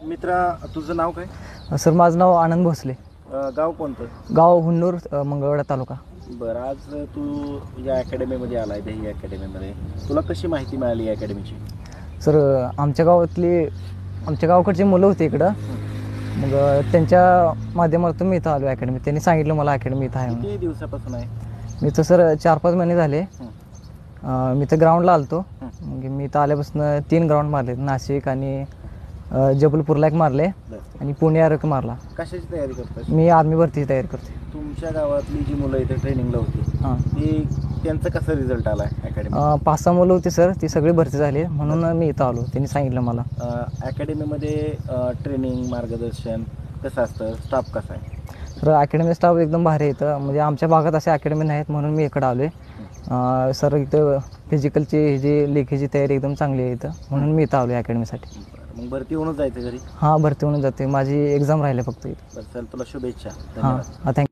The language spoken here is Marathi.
मित्रा, तुझं नाव काय? सर माझं नाव आनंद भोसले. गाव कोणतं? गाव हुन्नूर, मंगळवेढा तालुका. बरं, आज तू या अकॅडमीमध्ये आला आहे, दही अकॅडमीमध्ये. तुला कशी माहिती मिळाली या अकॅडमीची? सर आमच्या गावाकडची मुलं होती इकडं, मग त्यांच्या माध्यमातून मी इथं आलो अकॅडमी. त्यांनी सांगितलं मला अकॅडमी इथं आहे म्हणून. किती दिवसापासून आहे? मी तर सर 4-5 महिने झाले. मी तर ग्राउंडला आलतो. मग मी इथं आल्यापासून 3 ग्राउंड मारले, नाशिक आणि जबलपूरला एक मारले आणि पुणे एक मारला. कशाची तयारी करतोस? मी आर्मी भरतीची तयारी करते. तुमच्या गावातली जी मुलं इथे ट्रेनिंगला होती, हां, त्यांचा कसा रिझल्ट आला आहे अकॅडमी? 5-6 मुलं होती सर, ती सगळी भरती झाली म्हणून मी इथं आलो. त्यांनी सांगितलं मला. अकॅडमीमध्ये ट्रेनिंग, मार्गदर्शन कसं असतं? स्टाफ कसा आहे? सर अकॅडमी स्टाफ एकदम भारी आहे इथं. म्हणजे आमच्या भागात असे अकॅडमी नाहीत म्हणून मी इकडं आलो आहे. सर इथं फिजिकलची जी लेखीची तयारी एकदम चांगली आहे इथं, म्हणून मी इथं आलो आहे अकॅडमीसाठी. मग भरती होऊनच जायचं घरी? हां, भरती होऊन जाते. माझी एक्झाम राहिले फक्त इथं. बरं, चल, तुला शुभेच्छा. हां, धन्यवाद. थँक्यू.